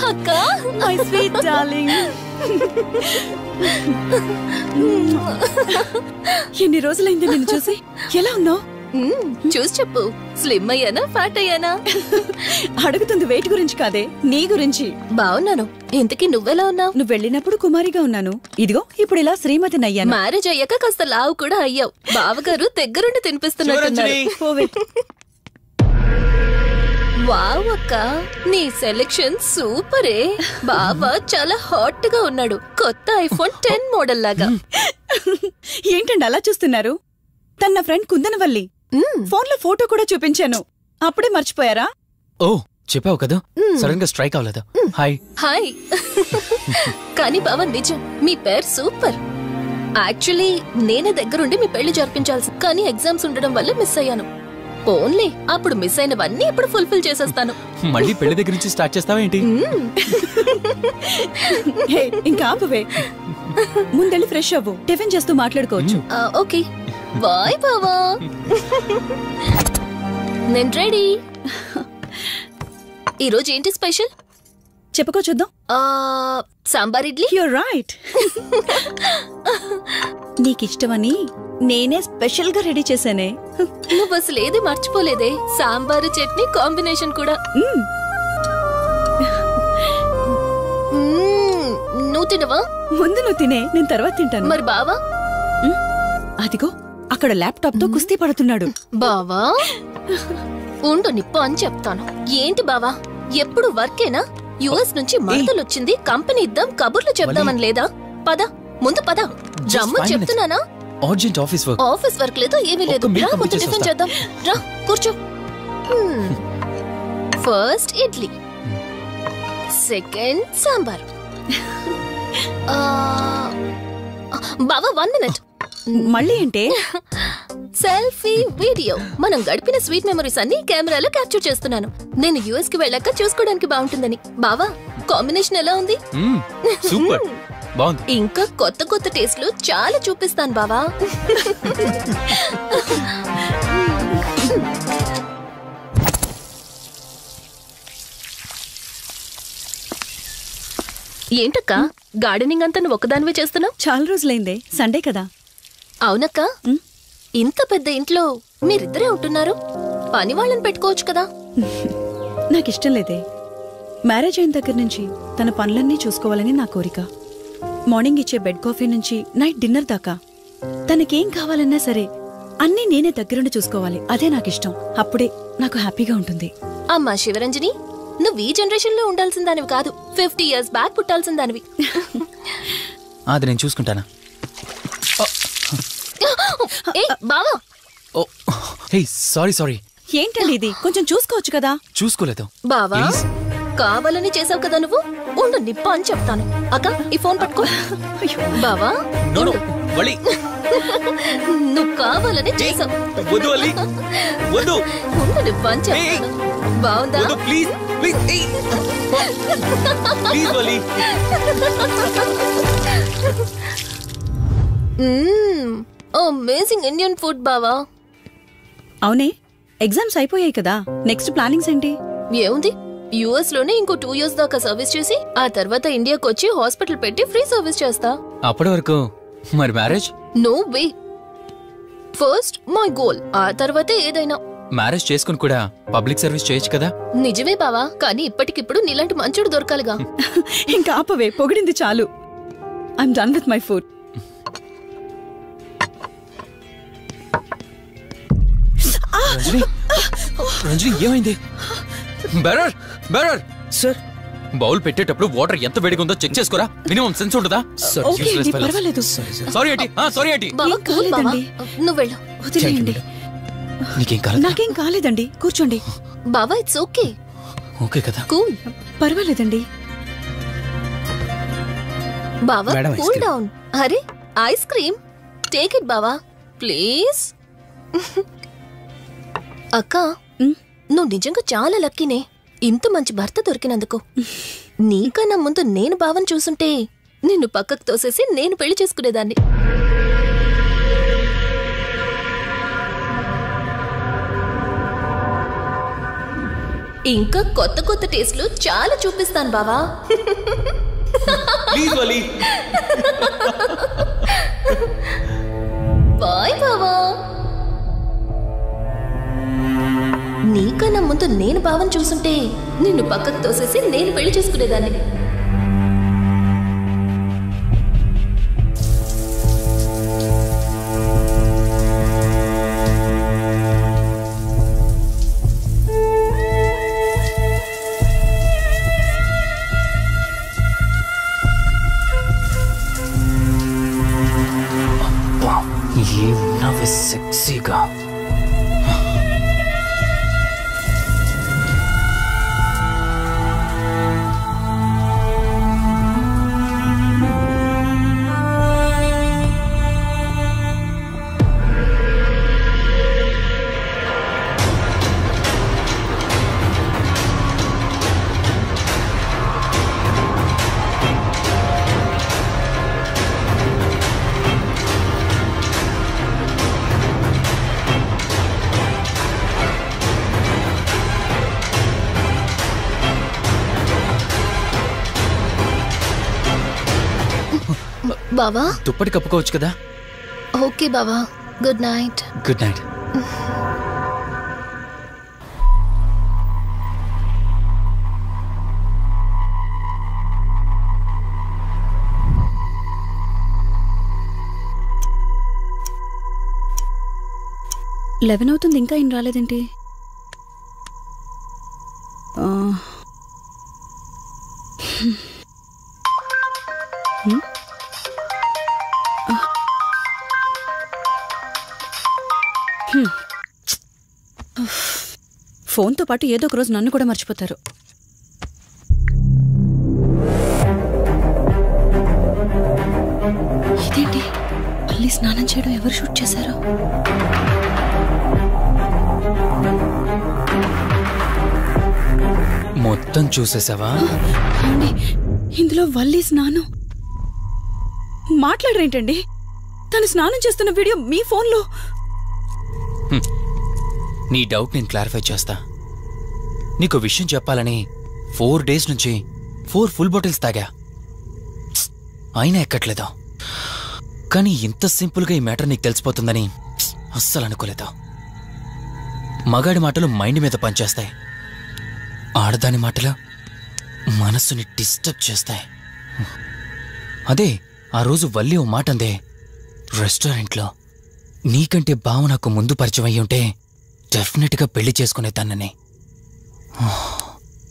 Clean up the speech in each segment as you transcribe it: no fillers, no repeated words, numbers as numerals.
Akka, my sweet darling. ఎన్ని రోజులైంది నిన్ను చూసి. ఎలా ఉన్నావు? చూసి చెప్పు. స్లిమ్ అయ్యానా, ఫ్యాట్ అయ్యానా? అడుగుతుంది వెయిట్ గురించి కాదే, నీ గురించి. బాగున్నాను. ఇంతకీ నువ్వెలా ఉన్నావు? నువ్వు వెళ్ళినప్పుడు కుమారిగా ఉన్నాను, ఇదిగో ఇప్పుడు ఇలా శ్రీమతిని అయ్యాను. మ్యారేజ్ అయ్యాక కాస్త లావు కూడా అయ్యావు. బావగారు దగ్గరుండి తినిపిస్తున్నట్టున్నారు. వావ్ అక్క, నీ సెలెక్షన్ సూపరే. బావ చాలా హాట్ గా ఉన్నాడు, కొత్త ఐఫోన్ 10 మోడల్ లాగా. ఏంటండి అలా చూస్తున్నారు? తన ఫ్రెండ్ కుందనవల్లి. ఫోన్ లో ఫోటో కూడా చూపించాను, అప్పుడే మర్చిపోయారా? ఓ చెప్పావు కదా, సడన్ గా స్ట్రైక్ అవ్వలేదు. Hi hi. కానీ బావ నిజం, మీ పేరు సూపర్. యాక్చువల్లీ నేనే దగ్గరుండి మీ పెళ్లి జరిపించాల్సి, కానీ ఎగ్జామ్స్ ఉండడం వల్ల మిస్ అయ్యాను. ఓన్లీ అప్పుడు మిస్ అయినవన్నీ ఇప్పుడు ఫుల్ఫిల్ చేసేస్తాను. మళ్ళీ పెళ్లి దగ్గర నుంచి స్టార్ట్ చేస్తావేంటి? ఇంకా ఆపవే, ముందెళ్ళి ఫ్రెష్ అవ్వు, టిఫిన్ చేస్తూ మాట్లాడుకోవచ్చు. ఓకే బాయ్ బావా. నేను రెడీ. ఈరోజు ఏంటి స్పెషల్ చెప్పుకో చూద్దాం. సాంబార్ ఇడ్లీ. You're right. నీకిష్టమని నేనే స్పెషల్ గా రెడీ చేశానే. నువ్వు అసలు ఏది మర్చిపోలేదే, సాంబారు చట్నీ కాంబినేషన్ కూడా. నువ్వు తినవా? ముందు నువ్వు తినే, నేను తర్వాత తింటాను. మరి బావా? అదిగో అక్కడ ల్యాప్టాప్ తో కుస్తీ పడుతున్నాడు. బావా ఉండు, నిప్పు అని చెప్తాను. ఏంటి బావా ఎప్పుడు వర్కేనా? యుఎస్ నుంచి మరదలొచ్చింది, కంపెనీ ఇద్దాం, కబుర్లు చెప్దామని లేదా? పద ముందు పద. రమ్ము చెప్తున్నానా? Urgent office work. Office work లేదు, ఏమీ లేదు. రా ముందు టిఫిన్ చేద్దాం. రా కూర్చో. First idli, second sambar. బావా 1 మినిట్. మళ్ళీ ఏంటే? Selfie video. మనం గడిపిన స్వీట్ మెమరీస్ అన్ని కెమెరాలో క్యాప్చర్ చేస్తున్నాను. నేను యుఎస్ కి వెళ్ళాక చూసుకోవడానికి బాగుంటుందని. బావా కాంబినేషన్ ఎలా ఉంది? సూపర్ బాగుంది. ఇంకా కొత్త కొత్త టేస్ట్లు చాలా చూపిస్తాను బావా. ఏంటక్క గార్డెనింగ్ అంతా నువ్వు ఒక్కదానివే చేస్తున్నావు? చాలా రోజులైందే, సండే కదా. అవునక్క, ఇంత పెద్ద ఇంట్లో మీరిద్దరే ఉంటున్నారు, పని వాళ్ళని పెట్టుకోవచ్చు కదా. నాకిష్టం లేదే. మ్యారేజ్ అయిన దగ్గర నుంచి తన పనులన్నీ చూసుకోవాలని నా కోరిక. మార్నింగ్ ఇచ్చే బెడ్ కాఫీ నుంచి నైట్ డిన్నర్ దాకా తనకేం కావాలన్నా సరే అన్నీ నేనే దగ్గరుండి చూసుకోవాలి. అదే నాకిష్టం. అప్పుడే నాకు హ్యాపీగా ఉంటుంది. అమ్మా శివరంజని, నువ్వు ఈ జనరేషన్ లో ఉండాల్సిన దానివి కాదు, 50 years బ్యాక్ పుట్టాల్సిన దానివి. అది నేను చూసుకుంటానా? బావా సారీ. ఏంటండి ఇది? కొంచెం చూసుకోవచ్చు కదా. చూసుకోలేదు బావా, కావాలని చేసావు కదా నువ్వు. ఉండు నిప్ప అని చెప్తాను. అక్క ఈ ఫోన్ పట్టుకో. బావా నువ్వు కావాలని చేసావు. ఉండు నిప్ప అని చెప్తాను. బావుందా? అమేజింగ్ ఇండియన్ ఫుడ్ బావా. అవునే, ఎగ్జామ్స్ అయిపోయాయి కదా, నెక్స్ట్ ప్లానింగ్స్ ఏంటి? ఏముంది, యుఎస్ లోనే ఇంకో 2 years దాకా సర్వీస్ చేసి ఆ తర్వాత ఇండియాకి వచ్చి హాస్పిటల్ పెట్టి ఫ్రీ సర్వీస్ చేస్తా. అప్పటి వరకు మరి marriage? No way. First my goal, ఆ తర్వాతే ఏదైనా. మ్యారేజ్ చేసుకుని కూడా పబ్లిక్ సర్వీస్ చేయొచ్చు కదా. నిజమే బావా, కానీ ఇప్పటికిప్పుడు నీలాంటి మంచుడు దొరకాలిగా. ఇంకా ఆపవే, పొగిడింది చాలు. I'm done with my food. Ranjani ఏమైంది? బెరర్ సార్, బౌల్ పెట్టేటప్పుడు వాటర్ ఎంత వేడిగా ఉందో చెక్ చేసుకోరా. మినిమం సెన్స్ ఉంటుందా? సారీ ఏంటి? నువ్వు వెళ్ళు. వదిలేయండి. నీకేం కాలేదు? నాకేం కాలేదండి, కూర్చోండి. బావా ఇట్స్ ఓకే. ఓకే కదా? కూల్. పర్వాలేదండి. బావా madam, ice cool cream. Down. అరే ఐస్ క్రీమ్, టేక్ ఇట్ బావా ప్లీజ్. అక్క, నువ్వు నిజంగా చాలా లక్కీనే, ఇంత మంచి భర్త దొరికినందుకు. నీకన్నా ముందు నేను బావని చూసుంటే నిన్ను పక్కకు తోసేసి నేను పెళ్లి చేసుకునేదాన్ని. ఇంకా కొత్త కొత్త టేస్ట్లు చాలా చూపిస్తాను బావా. Please Vali. బాయ్ బావా. నీకన్నా ముందు నేను బావని చూసుంటే నిన్ను పక్కకు తోసేసి నేను పెళ్లి చేసుకునేదాన్ని. ఏమున్నావే సెక్సీగా. బావా దుప్పటి కప్పుకోవచ్చు కదా? ఓకే బావా, good night. Good night. Eleven అవుతుంది, ఇంకా ఏం రాలేదేంటి? ఫోన్తో పాటు ఏదో ఒక రోజు నన్ను కూడా మర్చిపోతారు. ఇదేంటి, మళ్ళీ స్నానం చేయడం ఎవరు షూట్ చేశారు? మొత్తం చూసేసావా? ఏమండి, ఇందులో వల్లి స్నానం మాట్లాడరేంటండి? తను స్నానం చేస్తున్న వీడియో మీ ఫోన్లో. నీ డౌట్ నేను క్లారిఫై చేస్తా. నీకు విషయం చెప్పాలని 4 days నుంచి 4 full బాటిల్స్ తాగా, అయినా ఎక్కట్లేదు. కానీ ఇంత సింపుల్గా ఈ మ్యాటర్ నీకు తెలిసిపోతుందని అస్సలు అనుకోలేదు. మగాడి మాటలు మైండ్ మీద పనిచేస్తాయి, ఆడదాని మాటలు మనస్సుని డిస్టర్బ్ చేస్తాయి. అదే ఆ రోజు వల్లి ఓ మాట అందే రెస్టారెంట్లో, నీకంటే బావ నాకు ముందు పరిచయం అయ్యి ఉంటే డెఫినెట్గా పెళ్లి చేసుకునేదాన్నని.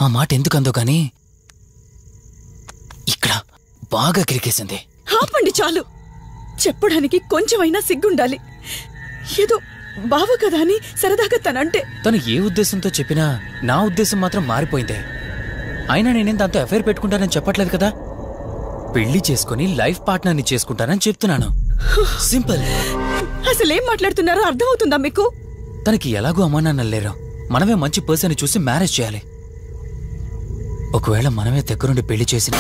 ఆ మాట ఎందుకందో కానీ ఇక్కడ బాగా కిరికేసింది. ఆపండి చాలు, చెప్పడానికి కొంచెమైనా సిగ్గుండాలి. ఏదో బావ కదా అని సరదాగా తనంటే. తను ఏ ఉద్దేశంతో చెప్పినా నా ఉద్దేశం మాత్రం మారిపోయిందే. అయినా నేనేం దాంతో అఫైర్ పెట్టుకుంటానని చెప్పట్లేదు కదా, పెళ్లి చేసుకుని లైఫ్ పార్ట్నర్ని చేసుకుంటానని చెప్తున్నాను. సింపుల్. అసలేం మాట్లాడుతున్నారో అర్థమవుతుందా మీకు? తనకి ఎలాగో అమ్మా నాన్నలు లేరు, మనమే మంచి పర్సన్ చూసి మ్యారేజ్ చేయాలి. ఒకవేళ మనమే దగ్గరుండి పెళ్లి చేసిన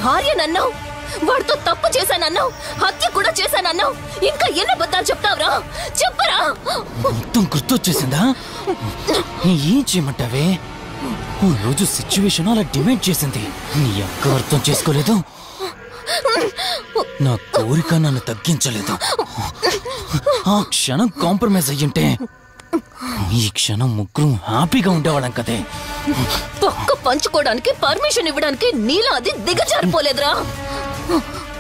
భార్యనన్నావు, వాడితో తప్పు చేశానన్నావు, హత్య కూడా చేశానన్నావు. ఇంకా ఎన్ని అబద్ధాలు చెప్తావురా? చెప్పరా? మొత్తం గుర్తొచ్చేసిందా? ఏం చేయమంటావే? ఓ రోజు సిచ్యువేషన్ అలా డిమాండ్ చేసింది. నీ అక్క అర్థం చేసుకోలేదు. నా కోరిక నన్ను తగ్గించలేదు. ఆ క్షణం కాంప్రమైజ్ అయ్యుంటే ఈ క్షణం ముగ్గురు హ్యాపీగా ఉండేవాళ్ళం కదే. పక్క పంచుకోవడానికి పర్మిషన్ ఇవ్వడానికి నీలా అది దిగజారిపోలేదురా.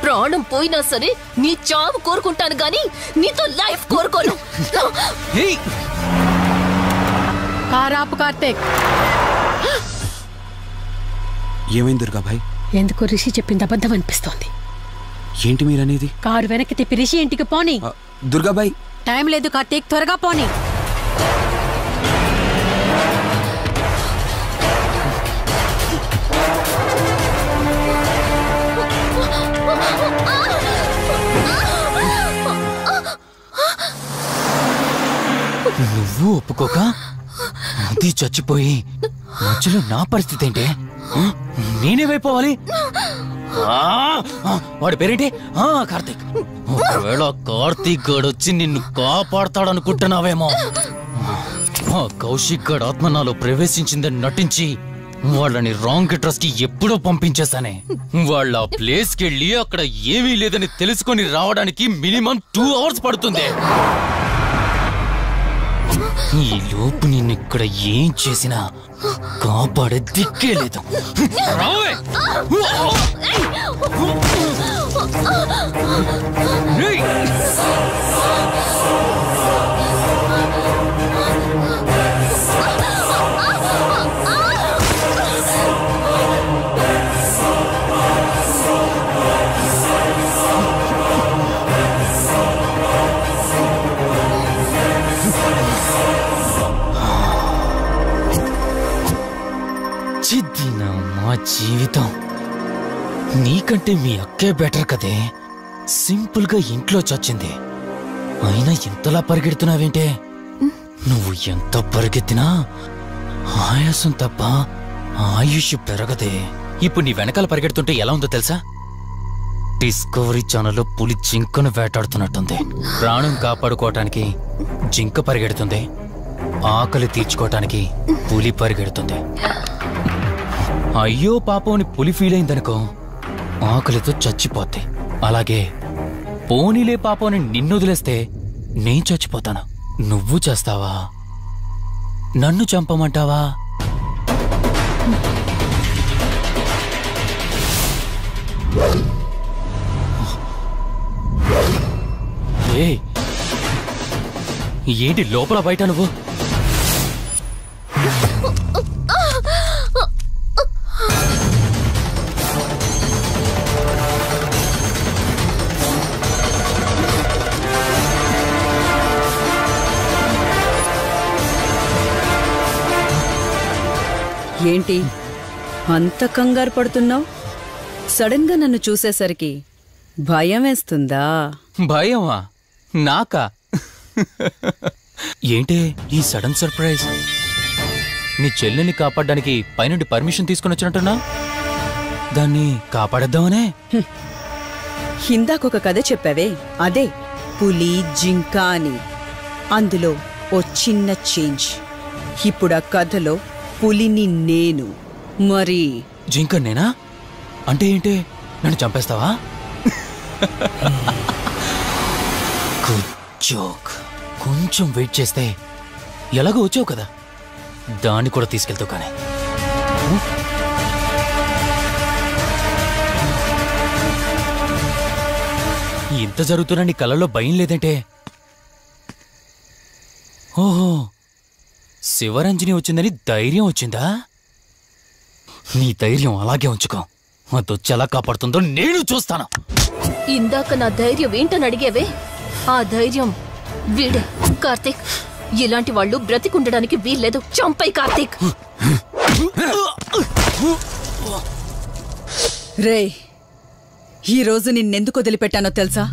ప్రాణం పోయినా సరే నీ చావు కోరుకుంటాను గాని నీతో లైఫ్ కోరుకోను. కారాపు కార్తీక్. ఏమైంది దుర్గాభాయ్? ఎందుకో రిషి చెప్పింది అబద్ధం అనిపిస్తోంది. ఏంటి మీరనేది? కారు వెనక్కి తిప్పి రిషి ఇంటికి పోని. దుర్గాభాయ్ టైం లేదు కార్తీక్, త్వరగా పోని. నువ్వు ఒప్పుకోక అది చచ్చిపోయి మధ్యలో నా పరిస్థితి ఏంటి? నేనేమైపోవాలి? వాడి పేరేంటి? కార్తీక్. ఒకవేళ కార్తీక్ గడు వచ్చి నిన్ను కాపాడతాడనుకుంటున్నావేమో. కౌశిక్ గడ్ ఆత్మ నాలో ప్రవేశించిందని నటించి వాళ్ళని రాంగ్ అడ్రస్ కి ఎప్పుడో పంపించేశానే. వాళ్ళ ప్లేస్ కి వెళ్ళి అక్కడ ఏమీ లేదని తెలుసుకొని రావడానికి మినిమం 2 hours పడుతుంది. ఈ లోపు నిన్నిక్కడ ఏం చేసినా కాపాడే దిక్కే లేదు. మా జీవితం నీకంటే మీ అక్కే బెటర్ కదే. సింపుల్ గా ఇంట్లో చచ్చింది. అయినా ఇంతలా పరిగెడుతున్నావేంటే? నువ్వు ఎంత పరిగెత్తినా ఆయాసం తప్ప ఆయుష్ పెరగదే. ఇప్పుడు నీ వెనకాల పరిగెడుతుంటే ఎలా ఉందో తెలుసా? డిస్కవరీ ఛానల్లో పులి జింకను వేటాడుతున్నట్టుంది. ప్రాణం కాపాడుకోవటానికి జింక పరిగెడుతుంది, ఆకలి తీర్చుకోవటానికి పులి పరిగెడుతుంది. అయ్యో పాపం అని పులి ఫీల్ అయిందనుకో, ఆకలితో చచ్చిపోద్ది. అలాగే పోనీలే పాపం అని నిన్ను వదిలేస్తే నేను చచ్చిపోతాను. నువ్వు చేస్తావా? నన్ను చంపమంటావా? ఏంటి లోపల బయట నువ్వు? ఏంటి అంత కంగారు పడుతున్నావు? సడన్ గా నన్ను చూసేసరికి భయం వేస్తుందా? భయమా? నాకా? ఏంటి ఈ సడన్ సర్ప్రైజ్? నీ చెల్లెల్ని కాపాడడానికి పైనుండి పర్మిషన్ తీసుకుని వచ్చినట్టున్నా? దాన్ని కాపాడేద్దామనే? ఇందాకొక కథ చెప్పావే, అదే పులి జింక అని. అందులో ఓ చిన్న చేంజ్. ఇప్పుడు ఆ కథలో పులిని నేను. మరి జింక నేనా? అంటే ఏంటి? నన్ను చంపేస్తావా? Good joke. కొంచెం వెయిట్ చేస్తే ఎలాగో వచ్చావు కదా, దాన్ని కూడా తీసుకెళ్తావు. కానీ ఇంత జరుగుతున్నా నీ కళ్ళలో భయం లేదంటే? ఓహో, శివరంజని వచ్చిందని ధైర్యం వచ్చిందా? నీ ధైర్యం అలాగే ఉంచుకో. అదొచ్చి ఎలా కాపాడుతుందో నేను చూస్తాను. ఇందాక నా ధైర్యం ఏంటని అడిగేవే, ఆ ధైర్యం వీడే. కార్తీక్, ఇలాంటి వాళ్ళు బ్రతికుండడానికి వీల్లేదు. చంపై కార్తీక్. రే, ఈరోజు నిన్నెందుకు వదిలిపెట్టానో తెలుసా?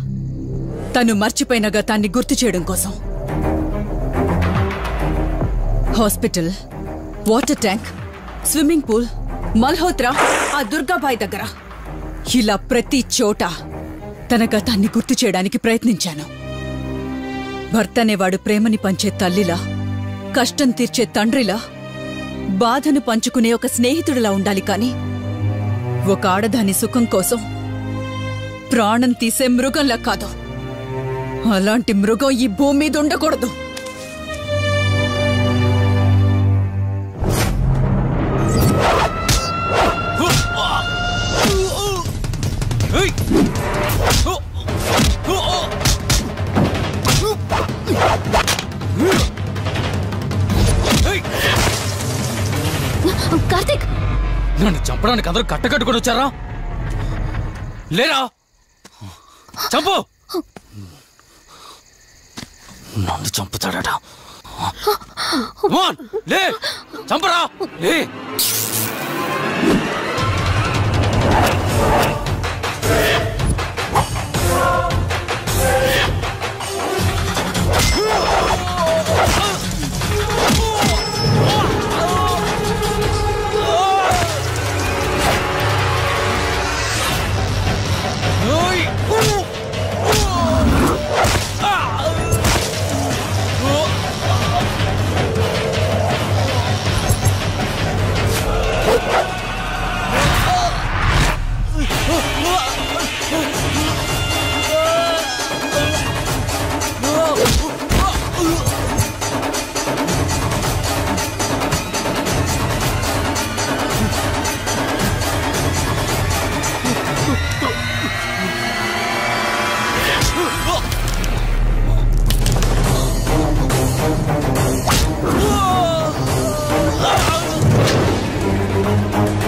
తను మర్చిపోయిన గతాన్ని గుర్తు చేయడం కోసం. Hospital, water tank, swimming pool, Malhotra, ఆ దుర్గాబాయ్ దగ్గర ఇలా ప్రతి చోట తన గతాన్ని గుర్తు చేయడానికి ప్రయత్నించాను. భర్తనేవాడు ప్రేమని పంచే తల్లిలా, కష్టం తీర్చే తండ్రిలా, బాధను పంచుకునే ఒక స్నేహితుడిలా ఉండాలి కాని ఒక ఆడదాని సుఖం కోసం ప్రాణం తీసే మృగంలా కాదు. అలాంటి మృగం ఈ భూమి మీద ఉండకూడదు. కార్తీక్, నన్ను చంపడానికి అందరూ కట్టకట్టుకొని వచ్చారా? లేరా? చంపు! నన్ను చంపుతాడట. లే, చంపరా, లే.